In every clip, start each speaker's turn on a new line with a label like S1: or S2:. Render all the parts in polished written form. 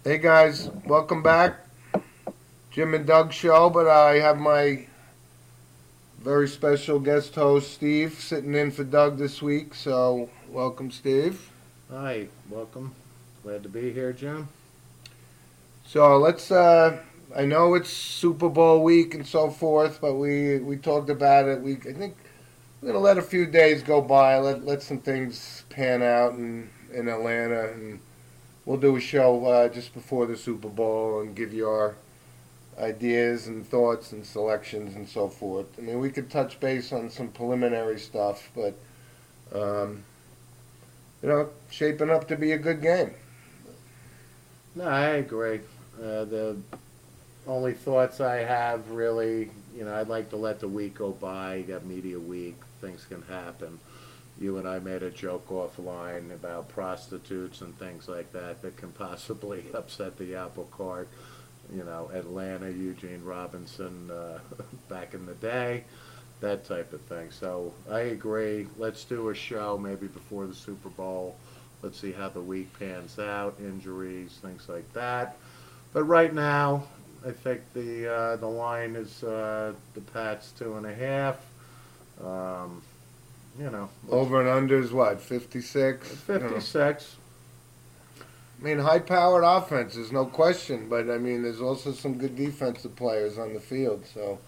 S1: Hey guys, welcome back. Jim and Doug show, but I have my very special guest host Steve sitting in for Doug this week. So welcome, Steve.
S2: Hi, welcome. Glad to be here, Jim.
S1: So let's. I know it's Super Bowl week and so forth, but we talked about it. I think we're gonna let a few days go by. Let some things pan out in Atlanta, and we'll do a show just before the Super Bowl and give you our ideas and thoughts and selections and so forth. I mean, we could touch base on some preliminary stuff, but um, shaping up to be a good game.
S2: No, I agree. The only thoughts I have really, I'd like to let the week go by. You got media week, things can happen. You and I made a joke offline about prostitutes and things like that can possibly upset the apple cart. Atlanta, Eugene Robinson, back in the day, that type of thing. So I agree. Let's do a show maybe before the Super Bowl. Let's see how the week pans out, injuries, things like that. But right now, I think the line is the Pats 2.5. Um,
S1: Over and under is what, 56?
S2: 56.
S1: I mean, high-powered offense, there's no question, but I mean, there's also some good defensive players on the field.
S2: So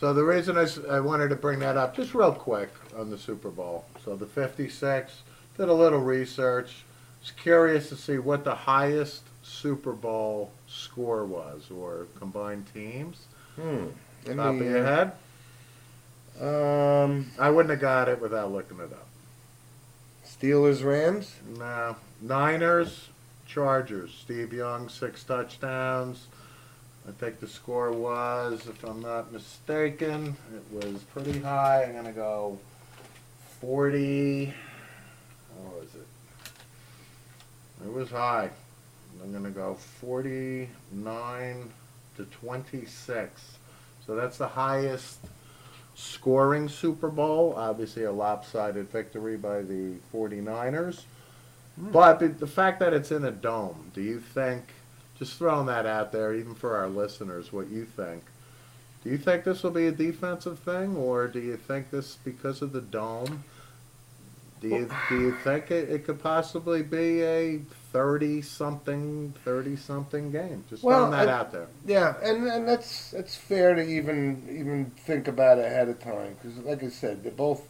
S2: the reason I wanted to bring that up, just real quick, on the Super Bowl. So the 56, did a little research. Was curious to see what the highest Super Bowl score was, or combined teams.
S1: Let
S2: Top
S1: me,
S2: of your head? I wouldn't have got it without looking it up.
S1: Steelers, Rams.
S2: No. Niners, Chargers. Steve Young, 6 touchdowns. I think the score was, if I'm not mistaken, it was pretty high. I'm going to go 40. What was it? It was high. I'm going to go 49 to 26. So that's the highest scoring Super Bowl. Obviously a lopsided victory by the 49ers. But the fact that it's in a dome, do you think, just throwing that out there, even for our listeners, what you think, do you think this will be a defensive thing, or do you think this, because of the dome, do you think it could possibly be a 30-something game? Just throwing that out there.
S1: Yeah, and that's fair to even think about it ahead of time because, like I said, they're both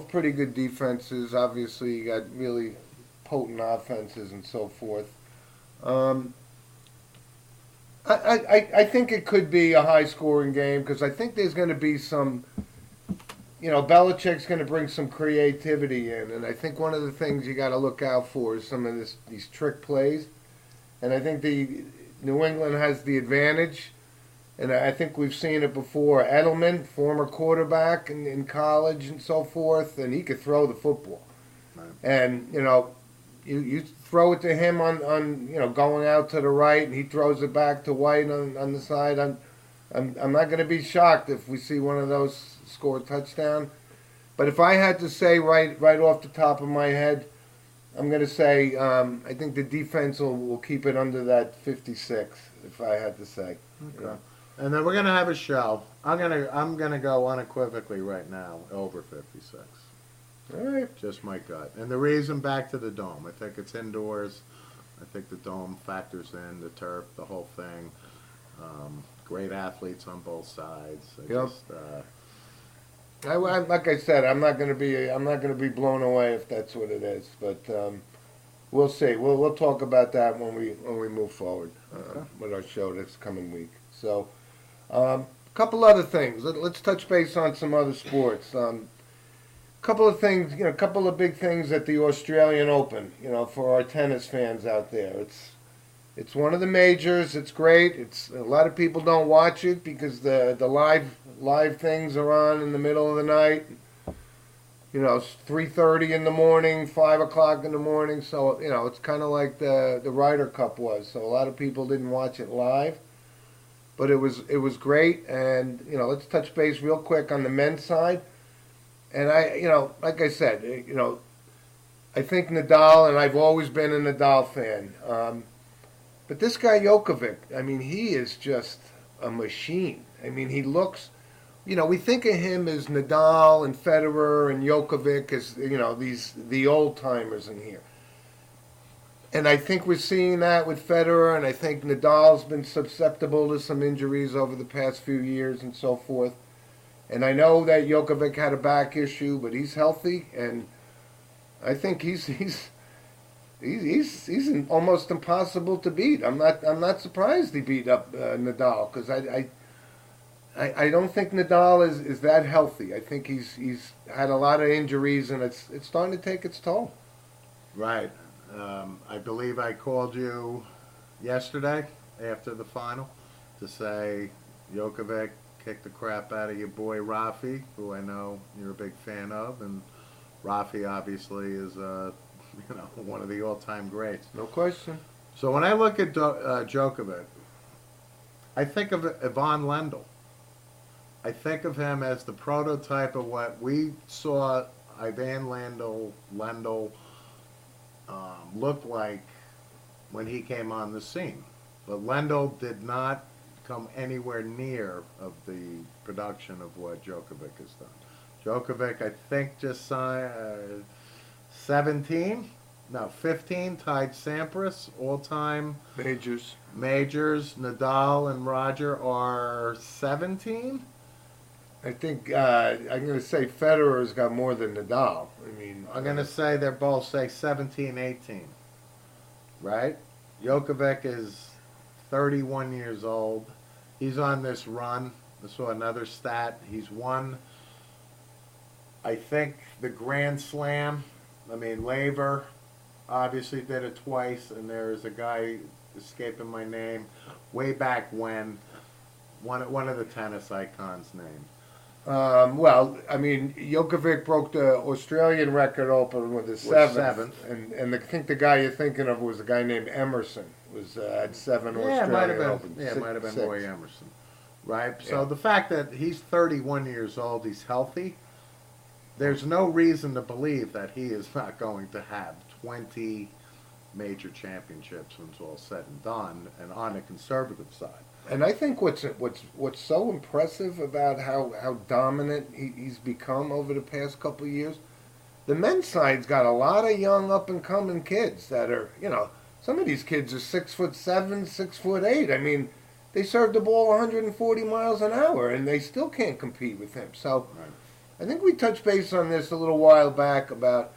S1: pretty good defenses. Obviously, you got really potent offenses and so forth. I think it could be a high scoring game because I think there's going to be some. Belichick's going to bring some creativity in, and I think one of the things you got to look out for is some of these trick plays, and I think the New England has the advantage, and I think we've seen it before. Edelman, former quarterback in college and so forth, and he could throw the football,
S2: Right.
S1: and you throw it to him on going out to the right, and he throws it back to White on the side. I'm not going to be shocked if we see one of those score a touchdown. But if I had to say right off the top of my head, I'm going to say I think the defense will keep it under that 56. If I had to say.
S2: Okay. And then we're gonna have a show. I'm gonna go unequivocally right now over 56.
S1: All right.
S2: Just my gut. And the reason, back to the dome. I think it's indoors. I think the dome factors in the turf, the whole thing. Great athletes on both sides.
S1: Yep. Like I said, I'm not going to be blown away if that's what it is. But we'll see. We'll talk about that when we move forward with our show this coming week. So, a couple other things. Let's touch base on some other sports. Couple of things, a couple of big things at the Australian Open, for our tennis fans out there. It's one of the majors. It's great. It's a lot of people don't watch it because the live things are on in the middle of the night. It's 3:30 in the morning, 5 o'clock in the morning. So it's kind of like the Ryder Cup was. So a lot of people didn't watch it live, but it was great. And let's touch base real quick on the men's side. And like I said, I think Nadal, and I've always been a Nadal fan. But this guy Djokovic, I mean, he is just a machine. I mean, he looks. We think of him as Nadal and Federer and Djokovic as the old timers in here. And I think we're seeing that with Federer, and I think Nadal's been susceptible to some injuries over the past few years and so forth. And I know that Djokovic had a back issue, but he's healthy, and I think he's almost impossible to beat. I'm not surprised he beat up Nadal because I don't think Nadal is that healthy. I think he's had a lot of injuries, and it's starting to take its toll.
S2: Right. I believe I called you yesterday after the final to say Djokovic kicked the crap out of your boy Rafi, who I know you're a big fan of, and Rafi obviously is one of the all-time greats.
S1: No question.
S2: So when I look at Djokovic, I think of Ivan Lendl. I think of him as the prototype of what we saw Ivan Lendl look like when he came on the scene. But Lendl did not come anywhere near of the production of what Djokovic has done. Djokovic, I think, just signed 15, tied Sampras, all-time
S1: Majors.
S2: Nadal and Roger are 17.
S1: I think I'm going to say Federer's got more than Nadal. I mean,
S2: I'm going to say they're both, say, 17, 18. Right? Djokovic is 31 years old. He's on this run. I saw another stat. He's won, I think, the Grand Slam. I mean, Laver obviously did it twice, and there's a guy escaping my name way back when, one of the tennis icons' names.
S1: Well, I mean, Djokovic broke the Australian record open with his seventh. And I think the guy you're thinking of was a guy named Emerson. Had 7 Australian Opens.
S2: Yeah, it might have been
S1: 6.
S2: Roy Emerson. Right?
S1: Yeah.
S2: So the fact that he's 31 years old, he's healthy, there's no reason to believe that he is not going to have 20 major championships when it's all said and done, and on the conservative side.
S1: And I think what's so impressive about how dominant he's become over the past couple of years, the men's side's got a lot of young up and coming kids that are, some of these kids are 6'7", 6'8". I mean, they serve the ball 140 miles an hour, and they still can't compete with him. So,
S2: Right.
S1: I think we touched base on this a little while back about,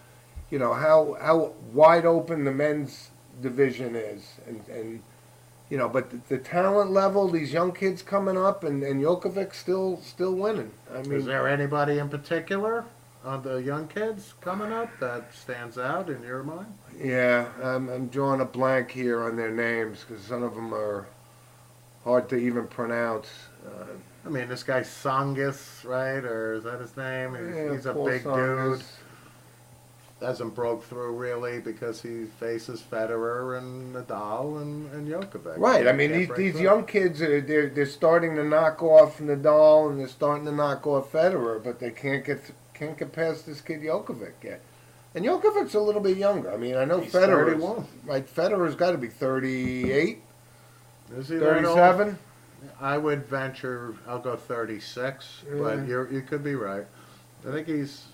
S1: how wide open the men's division is, and but the talent level, these young kids coming up, and Djokovic still winning. I mean,
S2: Is there anybody in particular on the young kids coming up that stands out in your mind?
S1: yeah, I'm drawing a blank here on their names because some of them are hard to even pronounce.
S2: I mean, this guy Tsongas, right? Or is that his name? He's a
S1: Paul
S2: big
S1: Saunders.
S2: dude. Hasn't broke through really because he faces Federer and Nadal and Djokovic.
S1: Right. I mean,
S2: Can't break
S1: these
S2: through.
S1: young kids they're starting to knock off Nadal and they're starting to knock off Federer, but they can't get past this kid Djokovic yet. And Djokovic's a little bit younger. I mean, I know
S2: He's
S1: Federer's
S2: 31.
S1: right. Federer's got to be 38,
S2: Is he that old?
S1: 37.
S2: I would venture, I'll go 36, but you could be right. I think he's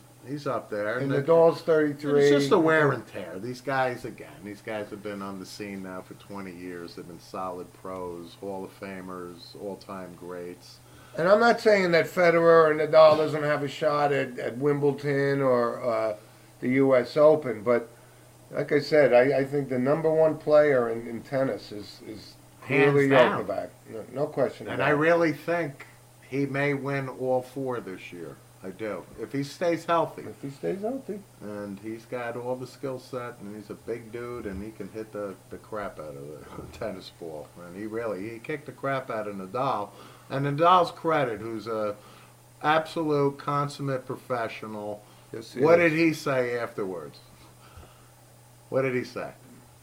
S2: up there.
S1: And Nadal's 33.
S2: It's just the wear and tear. These guys have been on the scene now for 20 years. They've been solid pros, Hall of Famers, all-time greats.
S1: And I'm not saying that Federer or Nadal doesn't have a shot at Wimbledon or the U.S. Open, but like I said, I think the number one player in tennis is clearly
S2: down.
S1: Djokovic. No question
S2: And
S1: about
S2: I
S1: it.
S2: really think he may win all 4 this year. I do. If he stays healthy.
S1: If he stays healthy.
S2: And he's got all the skill set, and he's a big dude, and he can hit the crap out of the tennis ball. And he kicked the crap out of Nadal. And Nadal's credit, who's a absolute consummate professional.
S1: Yes,
S2: What did he say afterwards? What did he say?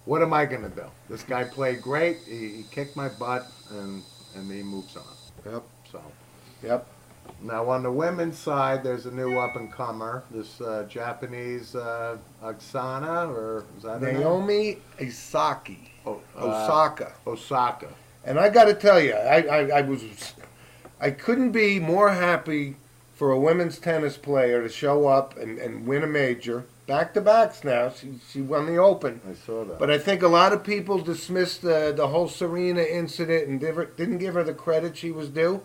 S2: What am I going to do? This guy played great. He kicked my butt, and he moves on.
S1: Yep.
S2: So
S1: Yep.
S2: now on the women's side, there's a new up-and-comer. This Japanese Oksana, or is that her name?
S1: Naomi Osaka.
S2: Oh,
S1: Osaka.
S2: Osaka.
S1: And I got to tell you, I couldn't be more happy for a women's tennis player to show up and win a major. Back to backs now. She won the Open.
S2: I saw that.
S1: But I think a lot of people dismissed the whole Serena incident and didn't give her the credit she was due.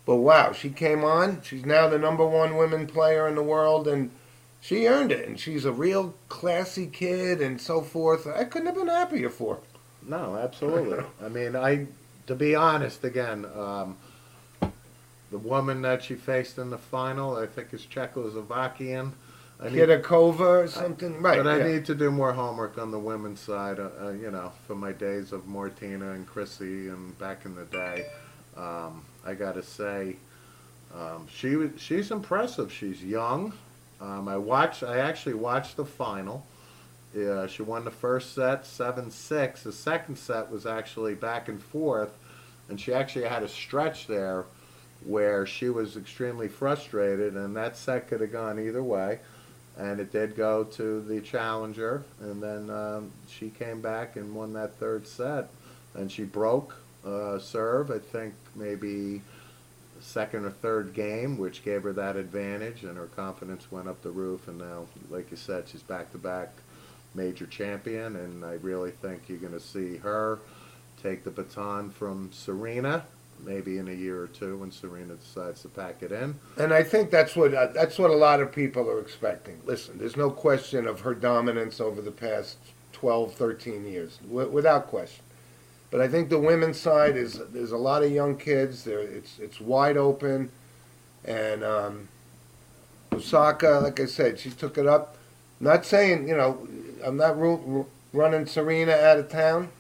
S1: But wow, she came on. She's now the number one women player in the world, and she earned it. And she's a real classy kid and so forth. I couldn't have been happier for her.
S2: No, absolutely. I mean, to be honest, again, the woman that she faced in the final, I think is Czechoslovakian.
S1: Kidakova or something, right?
S2: But I
S1: yeah.
S2: need to do more homework on the women's side, for my days of Martina and Chrissy and back in the day. I got to say, she's impressive. She's young. I actually watched the final. Yeah, she won the first set 7-6. The second set was actually back and forth, and she actually had a stretch there where she was extremely frustrated, and that set could have gone either way. And it did go to the challenger, and then she came back and won that third set. And she broke serve, I think maybe second or third game, which gave her that advantage, and her confidence went up the roof. And now, like you said, she's back-to-back major champion, and I really think you're going to see her take the baton from Serena, maybe in a year or two when Serena decides to pack it in.
S1: And I think that's what a lot of people are expecting. Listen, there's no question of her dominance over the past 12, 13 years, without question. But I think the women's side there's a lot of young kids. It's wide open, and Osaka, like I said, she took it up. Not saying I'm not running Serena out of town,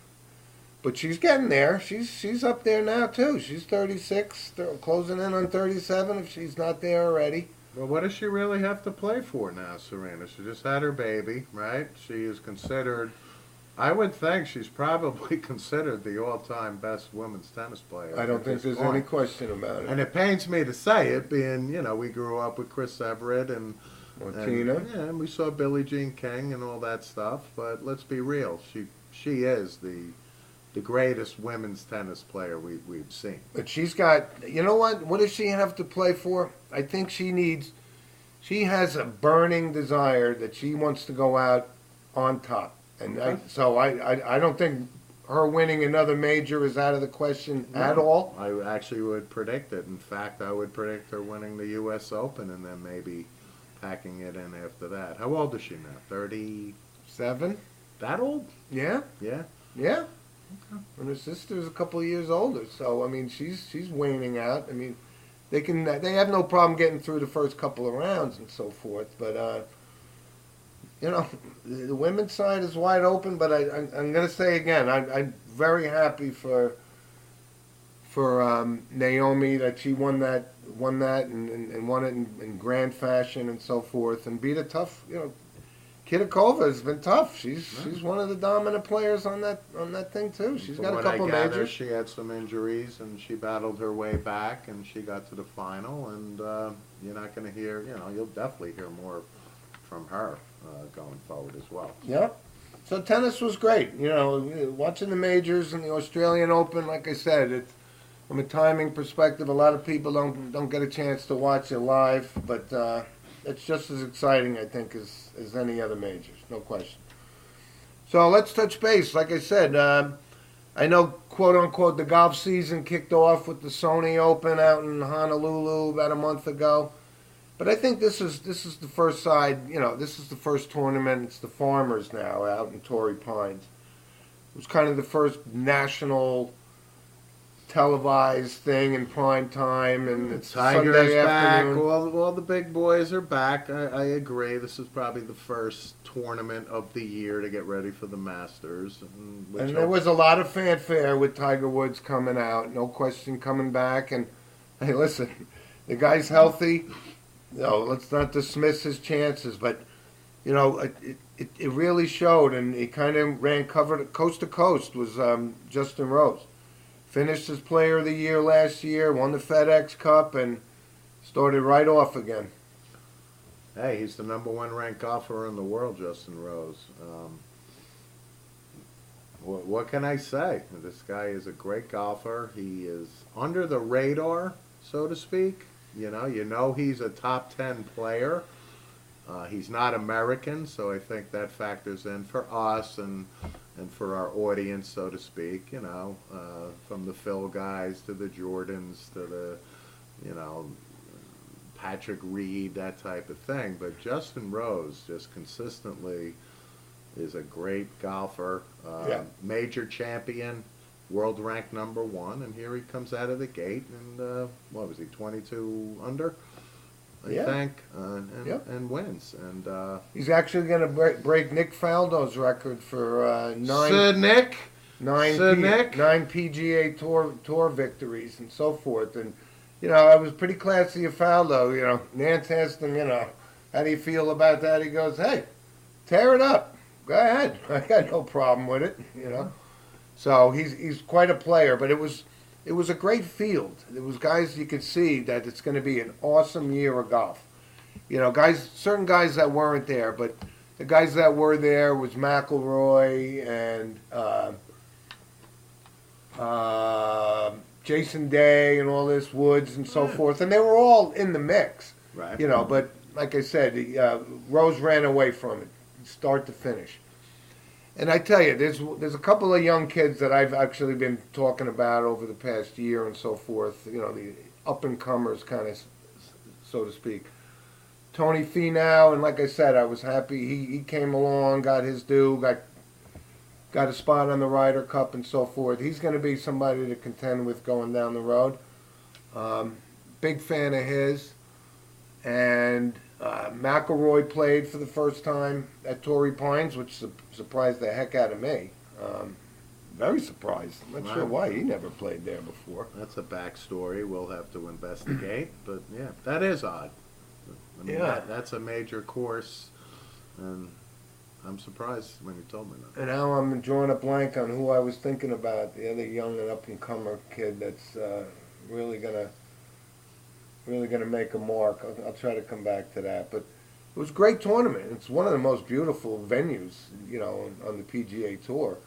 S1: but she's getting there. She's up there now too. She's 36, closing in on 37 if she's not there already.
S2: Well, what does she really have to play for now, Serena? She just had her baby, right? She is considered, I would think she's probably considered the all-time best women's tennis player.
S1: I don't think there's any question about it.
S2: And it pains me to say it, being, we grew up with Chris Everett and
S1: Martina.
S2: and we saw Billie Jean King and all that stuff. But let's be real, she is the greatest women's tennis player we've seen.
S1: But she's got, what does she have to play for? I think she has a burning desire that she wants to go out on top. And I don't think her winning another major is out of the question at all.
S2: I actually would predict it. In fact, I would predict her winning the U.S. Open and then maybe packing it in after that. How old is she now?
S1: 37?
S2: That old?
S1: Yeah.
S2: Yeah.
S1: Yeah. Okay. And her sister's a couple of years older, so I mean she's waning out. I mean they have no problem getting through the first couple of rounds and so forth, but the women's side is wide open. But I'm going to say again, I'm very happy for Naomi that she won that and won it in grand fashion and so forth, and beat a tough, Kidakova has been tough. She's one of the dominant players on that thing too. She's got a couple majors.
S2: She had some injuries and she battled her way back and she got to the final. And you're not going to hear, you'll definitely hear more from her going forward as well.
S1: Yeah. So tennis was great. Watching the majors and the Australian Open, like I said, from a timing perspective, a lot of people don't get a chance to watch it live, but it's just as exciting, I think, as any other majors, no question. So let's touch base. Like I said, I know, quote unquote, the golf season kicked off with the Sony Open out in Honolulu about a month ago. But I think this is the first side. This is the first tournament. It's the Farmers now out in Torrey Pines. It was kind of the first national televised thing in prime time, and it's
S2: Tiger's
S1: Sunday
S2: back.
S1: afternoon.
S2: All the big boys are back. I agree. This is probably the first tournament of the year to get ready for the Masters.
S1: And there was a lot of fanfare with Tiger Woods coming out. No question, coming back. And hey, listen, the guy's healthy. Let's not dismiss his chances, but it really showed, and he kind of ran covered coast to coast. Was Justin Rose. Finished as Player of the Year last year, won the FedEx Cup, and started right off again.
S2: Hey, he's the number one ranked golfer in the world, Justin Rose. what can I say? This guy is a great golfer. He is under the radar, so to speak. You know he's a top 10 player. He's not American, so I think that factors in for us and for our audience, so to speak. From the Phil guys to the Jordans to the, you know, Patrick Reed, that type of thing. But Justin Rose just consistently is a great golfer,
S1: Yeah.
S2: major champion, world ranked #1, and here he comes out of the gate, and what was he, 22 under, I
S1: Yeah.
S2: think,
S1: Yep.
S2: and wins. And
S1: He's actually going to break Nick Faldo's record for
S2: Nick,
S1: nine PGA Tour victories and so forth. And I was pretty classy of Faldo. Nance asked him, how do you feel about that? He goes, hey, tear it up. Go ahead. I got no problem with it. So he's quite a player. But it was a great field. It was guys you could see that it's going to be an awesome year of golf. Certain guys that weren't there, but the guys that were there was McIlroy and Jason Day and all this, Woods and so forth, and they were all in the mix.
S2: right?
S1: But like I said, Rose ran away from it, start to finish. And I tell you, there's a couple of young kids that I've actually been talking about over the past year and so forth. The up and comers, kind of, so to speak. Tony Finau, and like I said, I was happy he came along, got his due, got a spot on the Ryder Cup and so forth. He's going to be somebody to contend with going down the road. Big fan of his. And McIlroy played for the first time at Torrey Pines, which surprised the heck out of me. Very surprised. I'm not sure why he never played there before.
S2: That's a backstory we'll have to investigate, but yeah, that is odd. I mean,
S1: Yeah.
S2: that's a major course, and I'm surprised when you told me that.
S1: And now I'm drawing a blank on who I was thinking about, the other young and up-and-comer kid that's really gonna make a mark. I'll try to come back to that. But it was a great tournament. It's one of the most beautiful venues, on the PGA Tour.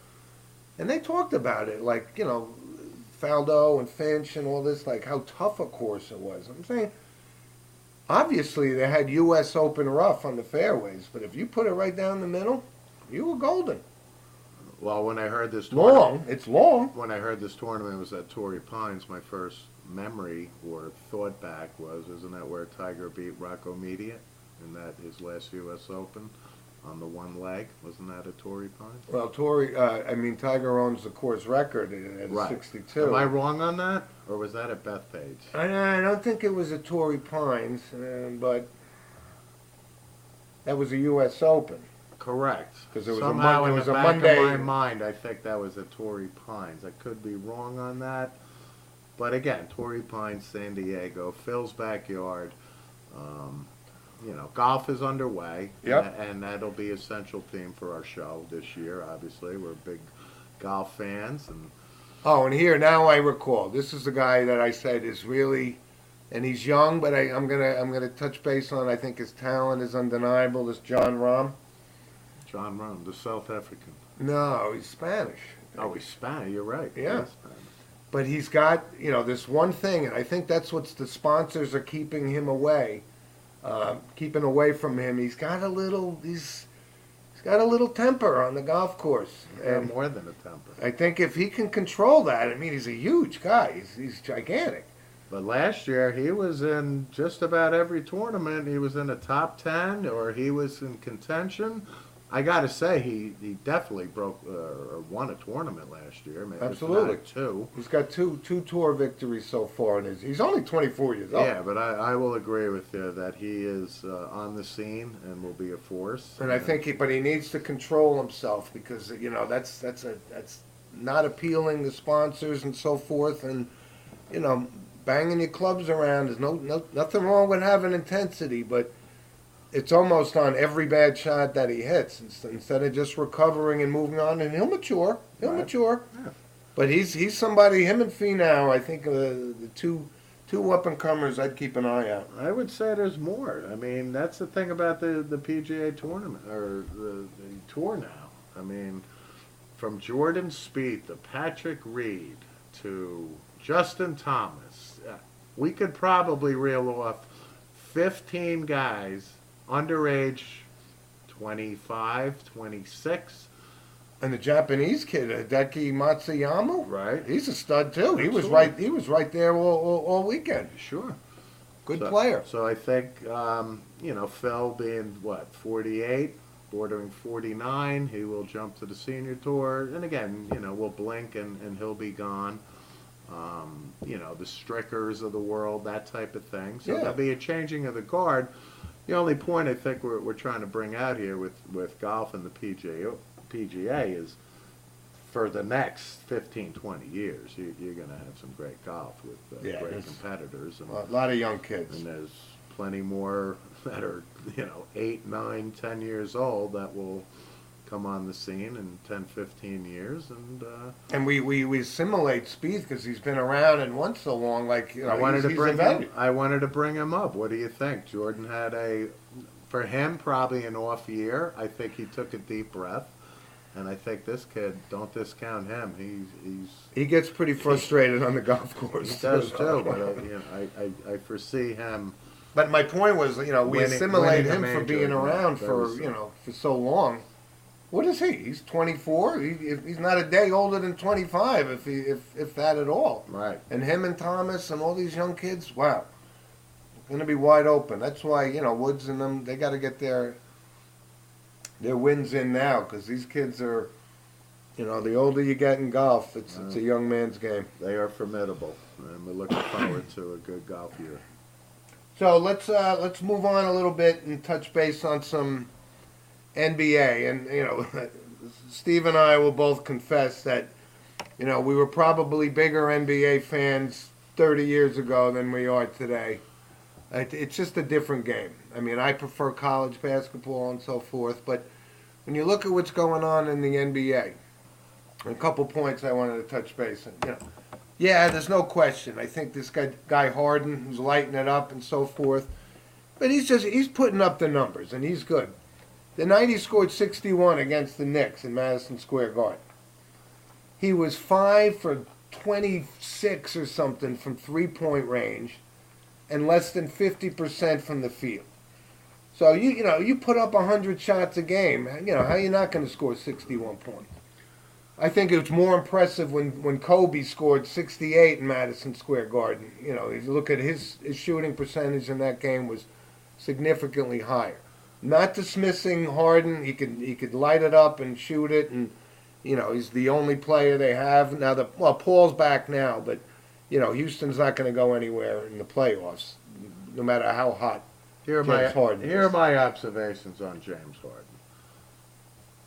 S1: And they talked about it, like, Faldo and Finch and all this, like how tough a course it was. I'm saying, obviously they had U.S. Open rough on the fairways, but if you put it right down the middle, you were golden.
S2: Well, when I heard this tournament,
S1: It's long.
S2: when I heard this tournament was at Torrey Pines, my first memory or thought back was, isn't that where Tiger beat Rocco Media in that his last U.S. Open on the one leg? Wasn't that at Torrey Pines?
S1: Well, Tiger owns the course record at
S2: Right.
S1: 62.
S2: Am I wrong on that, or was that at Bethpage?
S1: I don't think it was at Torrey Pines, but that was a U.S. Open.
S2: Correct.
S1: 'Cause it was
S2: Somehow
S1: it
S2: in
S1: was
S2: the
S1: a
S2: back
S1: Monday.
S2: of my mind, I think that was at Torrey Pines. I could be wrong on that. But again, Torrey Pines, San Diego, Phil's backyard. Golf is underway.
S1: Yep.
S2: And that'll be a central theme for our show this year, obviously. We're big golf fans. And
S1: Oh, and here now I recall. This is the guy that I said is really, and he's young, but I'm gonna touch base on. I think his talent is undeniable. This John Rahm.
S2: John Rahm, the South African.
S1: No, he's Spanish.
S2: Oh, he's Spanish. You're right.
S1: Yeah.
S2: He's Spanish.
S1: But he's got, this one thing, and I think that's what the sponsors are keeping him away, keeping away from him. He's got a little temper on the golf course, and
S2: More than a temper.
S1: I think if he can control that, he's a huge guy. He's gigantic.
S2: But last year, he was in just about every tournament. He was in the top 10, or he was in contention. I got to say, he definitely broke or won a tournament last year. Maybe
S1: Absolutely.
S2: if not two.
S1: He's got two tour victories so far, and he's only 24 years old.
S2: Yeah, but I will agree with you that he is on the scene and will be a force.
S1: And I think he needs to control himself because that's not appealing to sponsors and so forth, and banging your clubs around. There's nothing wrong with having intensity, but it's almost on every bad shot that he hits instead of just recovering and moving on. And he'll mature. He'll
S2: Right.
S1: mature.
S2: Yeah.
S1: But he's somebody. Him and Finau, I think, the two up and comers. I'd keep an eye out.
S2: I would say there's more. I mean, that's the thing about the PGA tournament or the tour now. I mean, from Jordan Spieth to Patrick Reed to Justin Thomas, we could probably reel off 15 guys underage 25, 26.
S1: And the Japanese kid, Hideki Matsuyama,
S2: Right.
S1: he's a stud too. He was
S2: Absolutely.
S1: right. He was right there all weekend.
S2: Sure.
S1: Good
S2: So-
S1: player.
S2: So I think, Phil being, 48, bordering 49, he will jump to the senior tour. And again, we'll blink and he'll be gone. The Strickers of the world, that type of thing. So
S1: Yeah.
S2: there'll be a changing of the guard. The only point I think we're trying to bring out here with golf and the PGA is for the next 15, 20 years, you're going to have some great golf with
S1: Yeah,
S2: great
S1: it's-
S2: competitors. And,
S1: A lot of young kids.
S2: and there's plenty more that are, 8, 9, 10 years old that will come on the scene in 10, 15 years.
S1: And we assimilate Spieth because he's been around and won so long. Like
S2: I wanted
S1: he's
S2: to bring
S1: a
S2: him. I wanted to bring him up. What do you think? Jordan had for him, probably an off year. I think he took a deep breath, and I think this kid, don't discount him.
S1: He gets pretty frustrated on the golf
S2: He
S1: course.
S2: does too. But I foresee him.
S1: But my point was, we
S2: Winning
S1: assimilate
S2: the
S1: him for
S2: major,
S1: being around
S2: very
S1: for
S2: so.
S1: for so long. What is he? He's 24. He's not a day older than 25, if that at all.
S2: Right.
S1: And him and Thomas and all these young kids, wow, going to be wide open. That's why Woods and them, they got to get their wins in now because these kids are, the older you get in golf, it's a young man's game.
S2: They are formidable, and we're looking forward to a good golf year.
S1: So let's move on a little bit and touch base on some NBA. And Steve and I will both confess that we were probably bigger NBA fans 30 years ago than we are today. It's just a different game. I mean, I prefer college basketball and so forth, but when you look at what's going on in the NBA, a couple points I wanted to touch base on. Yeah, there's no question. I think this guy Harden, who's lighting it up and so forth, but he's putting up the numbers and he's good. The night he scored 61 against the Knicks in Madison Square Garden, he was 5 for 26 or something from three-point range, and less than 50% from the field. So you put up 100 shots a game. How are you not going to score 61 points? I think it's more impressive when Kobe scored 68 in Madison Square Garden. If you look at his shooting percentage in that game was significantly higher. Not dismissing Harden, he could light it up and shoot it, and he's the only player they have now. Paul's back now, but Houston's not going to go anywhere in the playoffs, no matter how hot.
S2: Here are my observations on James Harden.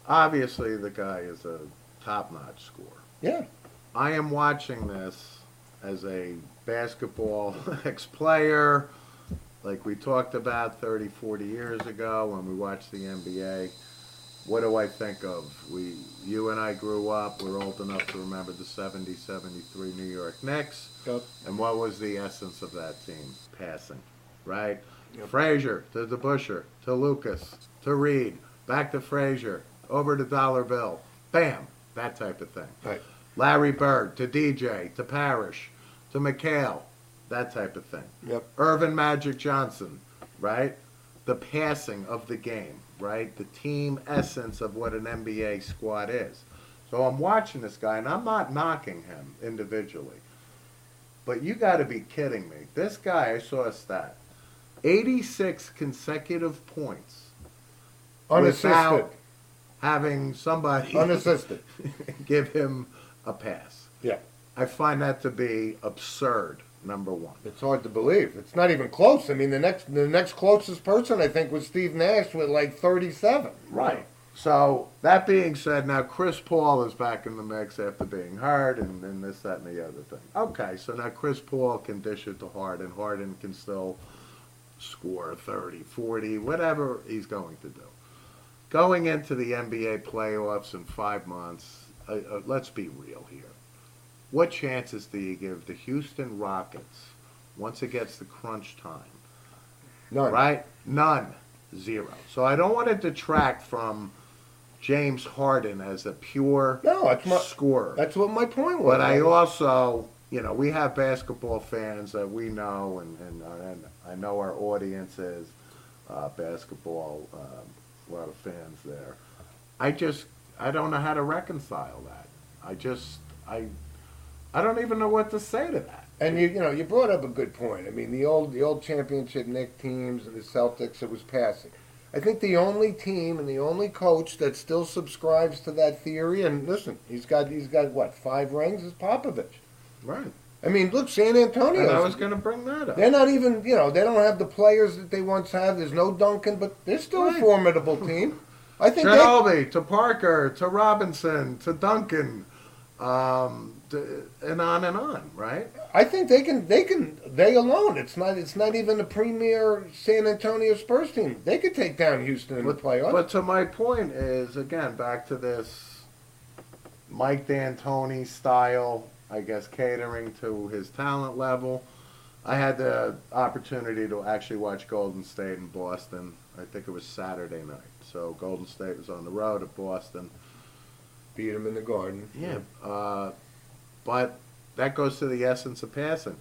S2: Obviously, the guy is a top-notch scorer.
S1: Yeah.
S2: I am watching this as a basketball ex-player, like we talked about 30, 40 years ago when we watched the NBA. What do I think of? You and I grew up. We're old enough to remember the 70, 73 New York Knicks.
S1: Yep.
S2: And what was the essence of that team? Passing, right?
S1: Yep.
S2: Frazier to DeBusschere to Lucas to Reed, back to Frazier, over to Dollar Bill. Bam! That type of thing.
S1: Right.
S2: Larry Bird to DJ to Parrish to McHale. That type of thing.
S1: Yep.
S2: Irvin Magic Johnson, right? The passing of the game, right? The team essence of what an NBA squad is. So I'm watching this guy, and I'm not knocking him individually. But you got to be kidding me. This guy, I saw a stat, 86 consecutive points
S1: Unassisted.
S2: without having somebody
S1: Unassisted.
S2: give him a pass.
S1: Yeah.
S2: I find that to be absurd, number one.
S1: It's hard to believe. It's not even close. I mean, the next closest person, I think, was Steve Nash with like 37.
S2: Right. So, that being said, now Chris Paul is back in the mix after being hurt and this, that, and the other thing. Okay, so now Chris Paul can dish it to Harden. Harden can still score 30, 40, whatever he's going to do. Going into the NBA playoffs in 5 months, let's be real here. What chances do you give the Houston Rockets once it gets to crunch time?
S1: None.
S2: Right? None. Zero. So I don't want to detract from James Harden as a pure
S1: No,
S2: scorer.
S1: that's what my point was.
S2: But I also, we have basketball fans that we know, and I know our audience is basketball, a lot of fans there. I don't know how to reconcile that. I don't even know what to say to that.
S1: And you brought up a good point. I mean, the old championship Knicks teams and the Celtics, it was passing. I think the only team and the only coach that still subscribes to that theory, and listen, he's got what, 5 rings, is Popovich.
S2: Right.
S1: I mean, look, San Antonio.
S2: And I was going to bring that up.
S1: They're not even, they don't have the players that they once had. There's no Duncan, but they're still a formidable team. I think
S2: Ginobili, to Parker, to Robinson, to Duncan, and on, right?
S1: I think they alone. It's not even a premier San Antonio Spurs team. They could take down Houston in the playoffs.
S2: But to my point is, again, back to this Mike D'Antoni style, I guess, catering to his talent level. I had the opportunity to actually watch Golden State in Boston. I think it was Saturday night. So Golden State was on the road at Boston.
S1: Beat them in the Garden.
S2: Yeah. But that goes to the essence of passing.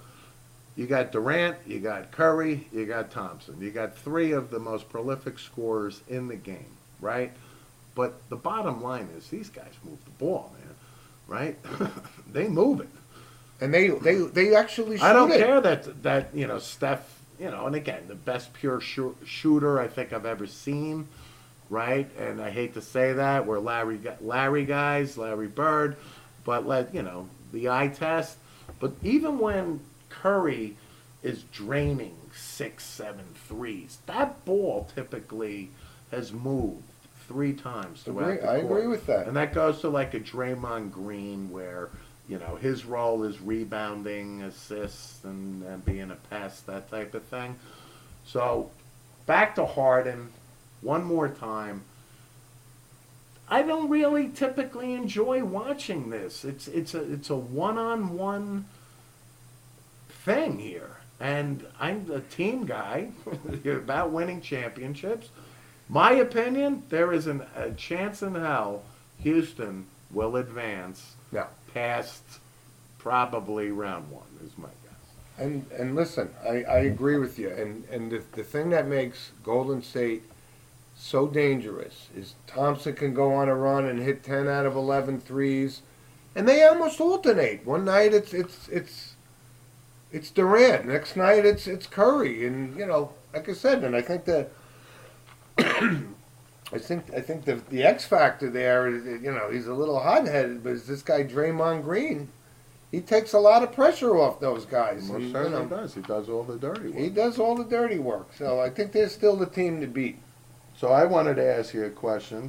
S2: You got Durant, you got Curry, you got Thompson. You got 3 of the most prolific scorers in the game, right? But the bottom line is these guys move the ball, man, right? They move it.
S1: And they actually shoot
S2: I don't
S1: it.
S2: care that Steph, and again, the best pure shooter I think I've ever seen, right? And I hate to say that, we're Larry guys, Larry Bird, but the eye test. But even when Curry is draining 6, 7 threes, that ball typically has moved 3 times throughout the court.
S1: I agree with that.
S2: And that goes to like a Draymond Green where, his role is rebounding, assists, and being a pest, that type of thing. So, back to Harden, one more time. I don't really typically enjoy watching this. It's a one-on-one thing here. And I'm a team guy about winning championships. My opinion, there is a chance in hell Houston will advance past probably round 1 is my guess.
S1: And listen, I agree with you. And the thing that makes Golden State so dangerous is Thompson can go on a run and hit 10 out of 11 threes, and they almost alternate. One night it's Durant, next night it's Curry, and like I said, and I think I think the X factor there is, he's a little hot-headed, but is this guy Draymond Green? He takes a lot of pressure off those guys.
S2: Most certainly does. He does all the dirty work.
S1: He does all the dirty work. So I think they're still the team to beat.
S2: So I wanted to ask you a question,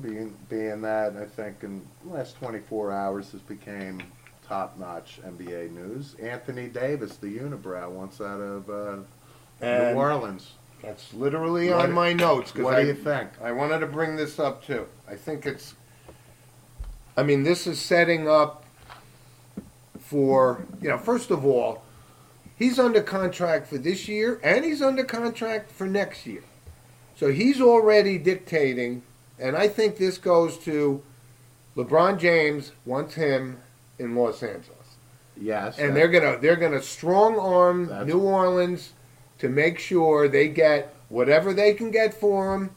S2: being that I think in the last 24 hours this became top-notch NBA news. Anthony Davis, the unibrow, wants out of New Orleans.
S1: That's literally on my notes.
S2: What do you think?
S1: I wanted to bring this up too. I think this is setting up for, first of all, he's under contract for this year and he's under contract for next year. So he's already dictating, and I think this goes to LeBron James wants him in Los Angeles.
S2: Yes.
S1: And they're gonna strong arm New Orleans to make sure they get whatever they can get for him.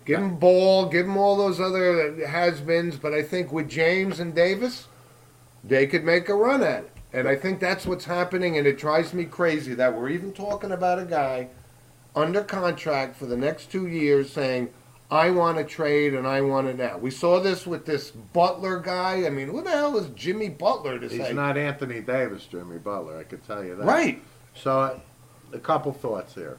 S1: Give him Ball, give him all those other has-beens, but I think with James and Davis, they could make a run at it. And I think that's what's happening, and it drives me crazy that we're even talking about a guy under contract for the next 2 years saying, I want to trade and I want it now. We saw this with this Butler guy. I mean, who the hell is Jimmy Butler to say?
S2: He's not Anthony Davis, Jimmy Butler, I could tell you that.
S1: Right.
S2: So, a couple thoughts here.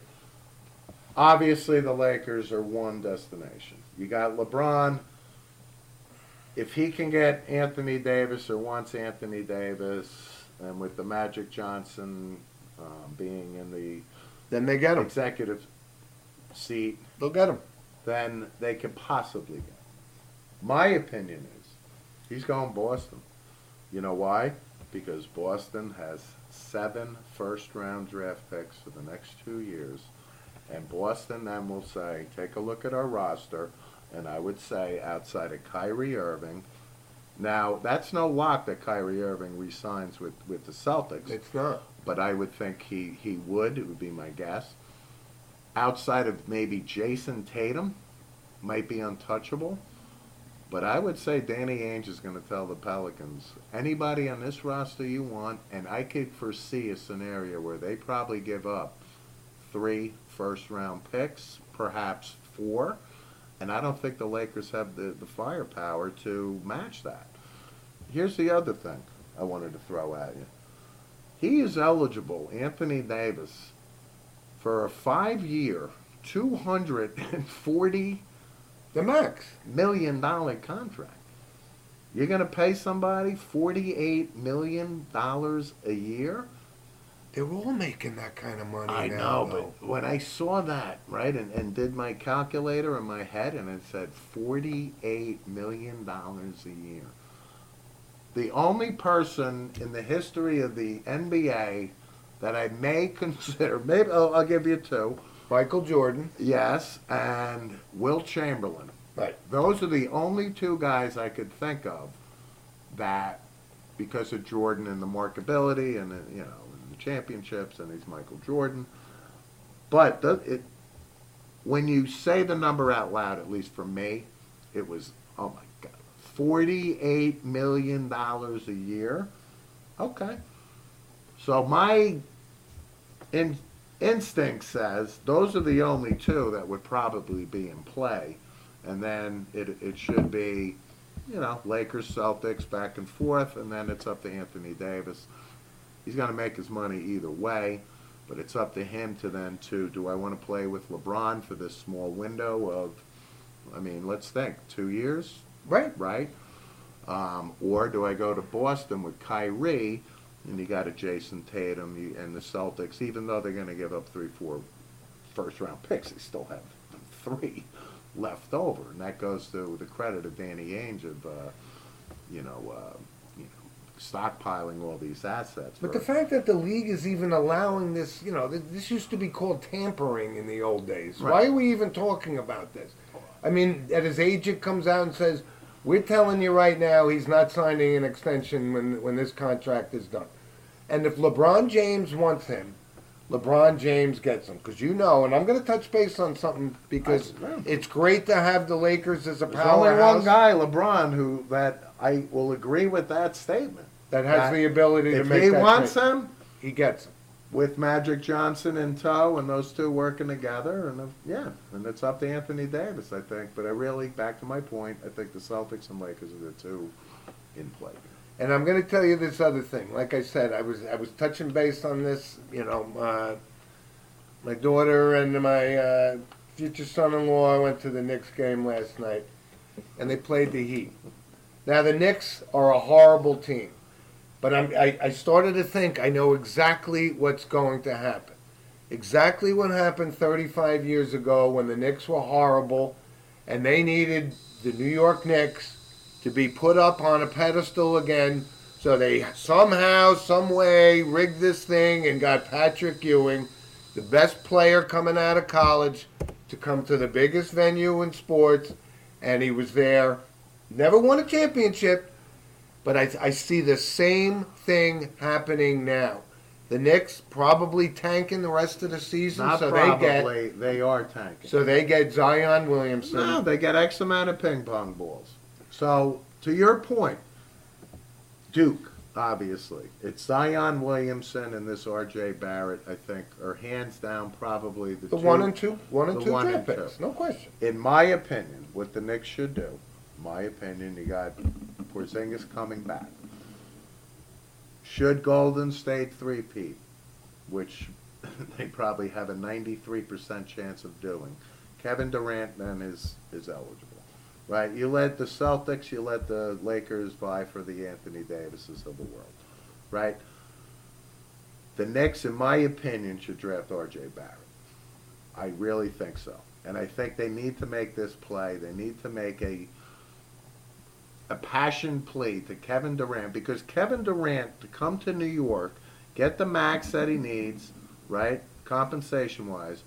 S2: Obviously, the Lakers are one destination. You got LeBron. If he can get Anthony Davis or wants Anthony Davis, and with the Magic Johnson being in the
S1: then they get him.
S2: Executive seat,
S1: They'll get him.
S2: Then they can possibly get him. My opinion is he's going Boston. You know why? Because Boston has 7 first-round draft picks for the next 2 years. And Boston then will say, take a look at our roster. And I would say outside of Kyrie Irving, now that's no lock that Kyrie Irving resigns with the Celtics,
S1: It's not.
S2: but I would think he would. It would be my guess. Outside of maybe Jason Tatum, might be untouchable. But I would say Danny Ainge is going to tell the Pelicans, anybody on this roster you want, and I could foresee a scenario where they probably give up 3 first-round picks, perhaps 4, and I don't think the Lakers have the firepower to match that. Here's the other thing I wanted to throw at you. He is eligible, Anthony Davis, for a 5-year, $240
S1: The max.
S2: million contract. You're going to pay somebody $48 million a year?
S1: They're all making that kind of money
S2: I
S1: now.
S2: know,
S1: though.
S2: but when I saw that, right, and did my calculator in my head, and it said $48 million a year. The only person in the history of the NBA that I may consider, maybe I'll give you 2.
S1: Michael Jordan.
S2: Yes, and Will Chamberlain.
S1: Right.
S2: Those are the only 2 guys I could think of that, because of Jordan and the markability and the championships, and he's Michael Jordan. But when you say the number out loud, at least for me, it was, oh my God, $48 million a year. Okay. So my instinct says those are the only 2 that would probably be in play. And then it should be, Lakers, Celtics, back and forth, and then it's up to Anthony Davis. He's going to make his money either way, but it's up to him to do I want to play with LeBron for this small window of, let's think, 2 years?
S1: Right.
S2: Right? Or do I go to Boston with Kyrie, and you got a Jason Tatum and the Celtics, even though they're going to give up 3-4 first-round picks, they still have 3 left over, and that goes to the credit of Danny Ainge of, stockpiling all these assets.
S1: But the fact that the league is even allowing this, this used to be called tampering in the old days.
S2: Right.
S1: Why are we even talking about this? I mean, that his agent comes out and says, we're telling you right now he's not signing an extension when this contract is done. And if LeBron James wants him, LeBron James gets him. Because and I'm going to touch base on something because it's great to have the Lakers as a
S2: There's only
S1: powerhouse.
S2: one guy, LeBron, that I will agree with that statement.
S1: That has the ability to
S2: If
S1: make
S2: he
S1: that
S2: wants
S1: trade.
S2: him,
S1: He gets him.
S2: with Magic Johnson in tow and those 2 working together, and it's up to Anthony Davis, I think. But I really, back to my point, I think the Celtics and Lakers are the 2 in play.
S1: And I'm going to tell you this other thing. Like I said, I was touching base on this. My daughter and my future son-in-law went to the Knicks game last night, and they played the Heat. Now the Knicks are a horrible team, but I started to think I know exactly what's going to happen. Exactly what happened 35 years ago when the Knicks were horrible, and they needed the New York Knicks to be put up on a pedestal again, so they somehow, some way rigged this thing and got Patrick Ewing, the best player coming out of college, to come to the biggest venue in sports, and he was there. Never won a championship, but I see the same thing happening now. The Knicks probably tanking the rest of the season,
S2: Not
S1: so
S2: probably, they are tanking.
S1: they get Zion Williamson.
S2: No, they get X amount of ping pong balls. So, to your point, Duke, obviously. It's Zion Williamson and this R.J. Barrett, I think, are hands down probably the 2.
S1: One and two
S2: The one
S1: draft
S2: and
S1: picks,
S2: two.
S1: no question.
S2: In my opinion, what the Knicks should do, you got Porzingis coming back. Should Golden State three-peat, which they probably have a 93% chance of doing, Kevin Durant then is eligible. Right? You let the Celtics, you let the Lakers vie for the Anthony Davises of the world. Right? The Knicks, in my opinion, should draft R.J. Barrett. I really think so. And I think they need to make this play. They need to make a passion plea to Kevin Durant, because Kevin Durant, to come to New York, get the max that he needs, right, compensation-wise,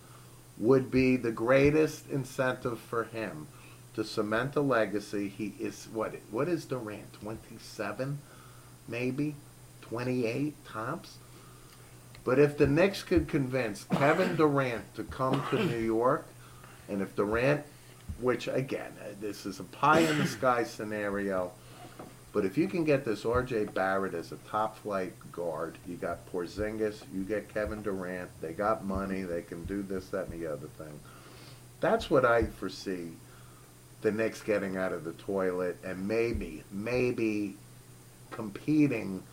S2: would be the greatest incentive for him to cement a legacy. He is what is Durant? 27, maybe 28 tops. But if the Knicks could convince Kevin Durant to come to New York, and if Durant, which again, this is a pie in the sky scenario, but if you can get this R.J. Barrett as a top flight guard, you got Porzingis, you get Kevin Durant, they got money, they can do this, that, and the other thing. That's what I foresee the Knicks getting out of the toilet and maybe competing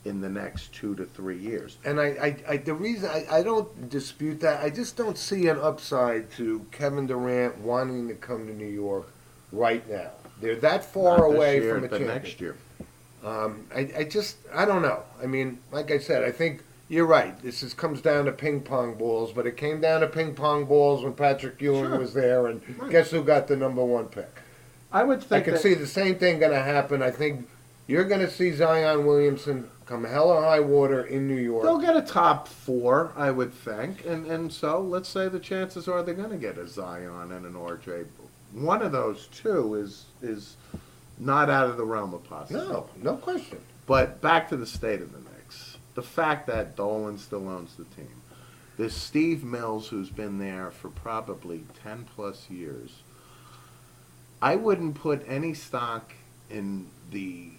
S2: in the next 2 to 3 years.
S1: And the reason I don't dispute that, I just don't see an upside to Kevin Durant wanting to come to New York right now. They're that far
S2: Not this
S1: away
S2: year,
S1: from a
S2: but
S1: champion.
S2: next year.
S1: I don't know. I mean, like I said, I think you're right. Comes down to ping pong balls, but it came down to ping pong balls when Patrick Ewing
S2: Sure.
S1: was there, and
S2: Right.
S1: guess who got the #1 pick?
S2: I would
S1: I
S2: think
S1: can
S2: that
S1: see the same thing going to happen. I think you're going to see Zion Williamson come hell or high water in New York.
S2: they'll get a top 4, I would think. And so let's say the chances are they're going to get a Zion and an RJ. One of those two is not out of the realm of possibility.
S1: No question.
S2: But back to the state of the Knicks. The fact that Dolan still owns the team. This Steve Mills, who's been there for probably 10 plus years. I wouldn't put any stock in the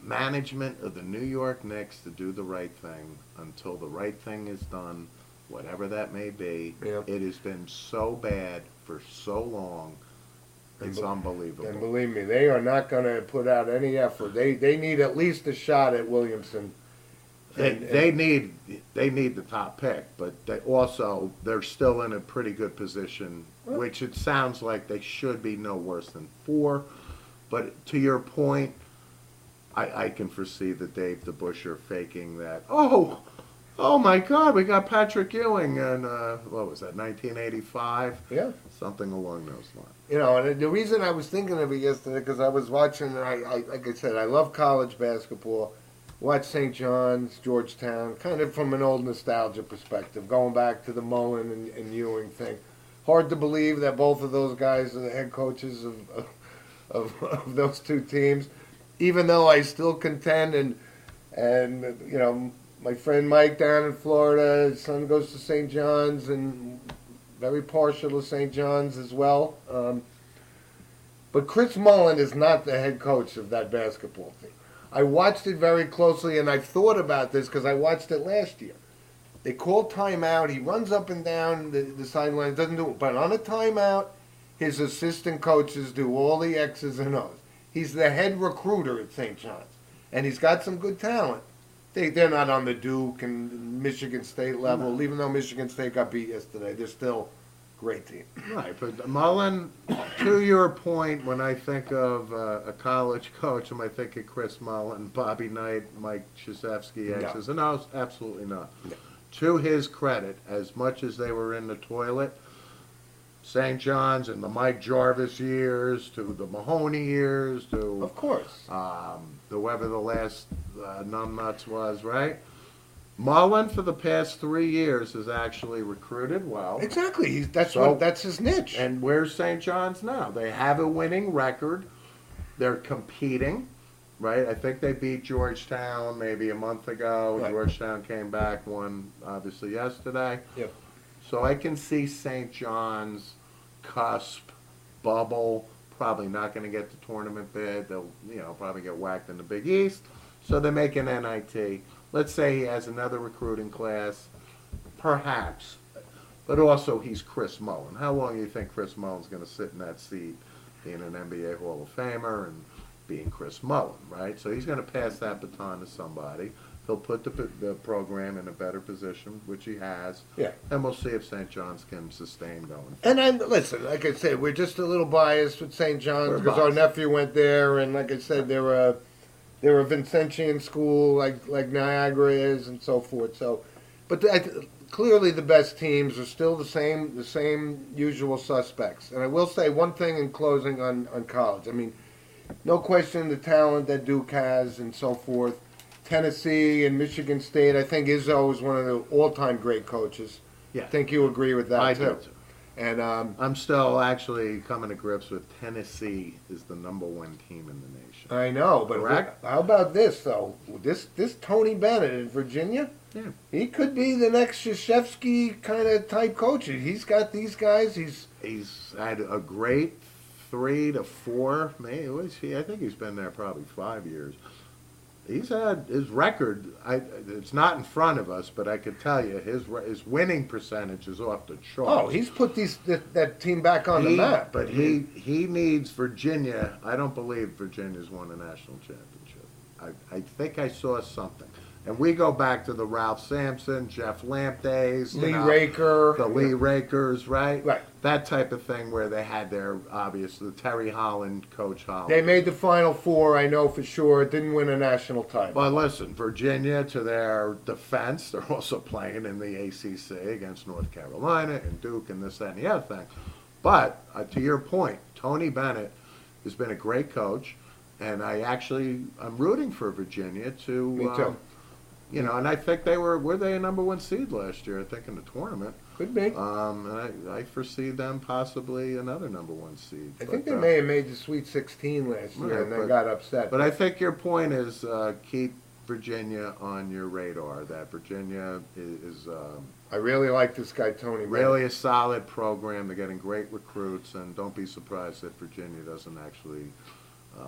S2: management of the New York Knicks to do the right thing until the right thing is done, whatever that may be.
S1: Yep.
S2: It has been so bad for so long. It's unbelievable.
S1: And believe me, they are not going to put out any effort. They need at least a shot at Williamson.
S2: They need the top pick, but they're still in a pretty good position, which it sounds like they should be no worse than 4. But to your point, I can foresee the Dave DeBusschere faking that. Oh my God, we got Patrick Ewing in what was that, 1985?
S1: Yeah.
S2: Something along those lines.
S1: You know, and the reason I was thinking of it yesterday, because I was watching, like I said, I love college basketball. Watch St. John's, Georgetown, kind of from an old nostalgia perspective, going back to the Mullen and Ewing thing. Hard to believe that both of those guys are the head coaches of those two teams, even though I still contend and you know, my friend Mike down in Florida, his son goes to St. John's and very partial to St. John's as well. But Chris Mullen is not the head coach of that basketball team. I watched it very closely, and I've thought about this because I watched it last year. They call timeout. He runs up and down the sideline, doesn't do it. But on a timeout, his assistant coaches do all the X's and O's. He's the head recruiter at St. John's, and he's got some good talent. They're not on the Duke and Michigan State level,
S2: No.
S1: even though Michigan State got beat yesterday. They're still a great team.
S2: Right, but Mullen, to your point, when I think of a college coach, am I thinking Chris Mullen, Bobby Knight, Mike Krzyzewski, X's and O's? Absolutely not.
S1: No.
S2: To his credit, as much as they were in the toilet, St. John's in the Mike Jarvis years, to the Mahoney years, to
S1: Of course.
S2: whoever the last numbnuts was, right? Mullen, for the past 3 years, has actually recruited well.
S1: Exactly.
S2: So-
S1: That's his niche.
S2: And where's St. John's now? They have a winning record. They're competing, right? I think they beat Georgetown maybe a month ago.
S1: Right.
S2: Georgetown came back, won obviously yesterday.
S1: Yep.
S2: So I can see St. John's cusp, bubble, probably not going to get the tournament bid. They'll, probably get whacked in the Big East. So they make an NIT. Let's say he has another recruiting class, perhaps. But also he's Chris Mullen. How long do you think Chris Mullen's going to sit in that seat, being an NBA Hall of Famer and being Chris Mullen, right? So he's going to pass that baton to somebody. He'll put the program in a better position, which he has.
S1: Yeah.
S2: And we'll see if St. John's can sustain going.
S1: And listen, like I said, we're just a little biased with St. John's
S2: We're
S1: because our
S2: biased.
S1: nephew went there, and like I said, they're a Vincentian school like Niagara is, and so forth. So, but clearly the best teams are still the same usual suspects. And I will say one thing in closing on college. I mean, no question the talent that Duke has and so forth. Tennessee and Michigan State. I think Izzo is one of the all-time great coaches.
S2: Yeah.
S1: I think you agree with that
S2: I
S1: too.
S2: do too.
S1: And
S2: I'm still actually coming to grips with Tennessee is the #1 team in the nation.
S1: I know, but
S2: Correct.
S1: how about this though? This Tony Bennett in Virginia,
S2: Yeah.
S1: he could be the next Krzyzewski kind of type coach. He's got these guys.
S2: He's had a great 3 to 4. Maybe I think he's been there probably 5 years. He's had his record. It's not in front of us, but I could tell you his winning percentage is off the charts.
S1: Oh, he's put that team back on the map.
S2: But he needs Virginia. I don't believe Virginia's won a national championship. I think I saw something. And we go back to the Ralph Sampson, Jeff Lamp days.
S1: Lee Raker.
S2: The Lee Rakers, right?
S1: Right.
S2: That type of thing where they had their, obviously, Terry Holland, Coach Holland.
S1: They made the Final Four, I know for sure. Didn't win a national title.
S2: But listen, Virginia, to their defense, they're also playing in the ACC against North Carolina and Duke and this, that, and the other thing. But to your point, Tony Bennett has been a great coach, and I'm rooting for Virginia to.
S1: Me too.
S2: And I think were they a #1 seed last year? I think in the tournament.
S1: Could be.
S2: And I foresee them possibly another #1 seed.
S1: I think they may have made the Sweet 16 last year and then got upset.
S2: But I think your point is keep Virginia on your radar. That Virginia is
S1: I really like this guy, Tony Bennett.
S2: really a solid program. They're getting great recruits, and don't be surprised if Virginia doesn't actually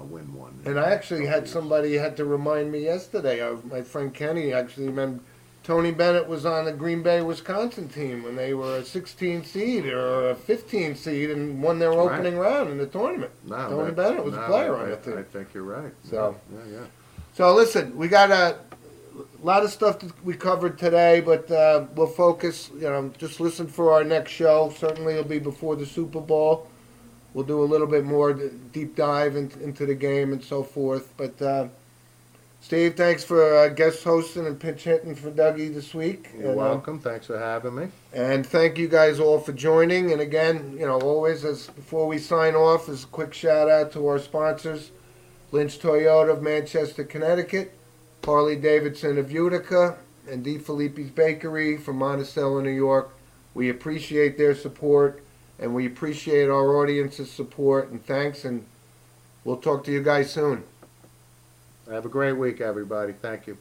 S2: win one.
S1: And I actually had somebody had to remind me yesterday. My friend Kenny actually remembered Tony Bennett was on the Green Bay, Wisconsin team when they were a 16 seed or a 15 seed and won their opening round in the tournament. Tony Bennett was a player on the team.
S2: I think you're right.
S1: So,
S2: yeah.
S1: So listen, we got a lot of stuff that we covered today, but we'll focus. Just listen for our next show. Certainly, it'll be before the Super Bowl. We'll do a little bit more deep dive into the game and so forth. But Steve, thanks for guest hosting and pinch hitting for Dougie this week.
S2: You're welcome. Thanks for having me.
S1: And thank you guys all for joining. And again, always before we sign off, as a quick shout out to our sponsors: Lynch Toyota of Manchester, Connecticut, Harley Davidson of Utica, and D. Filippi's Bakery from Monticello, New York. We appreciate their support. And we appreciate our audience's support, and thanks, and we'll talk to you guys soon.
S2: Have a great week, everybody. Thank you.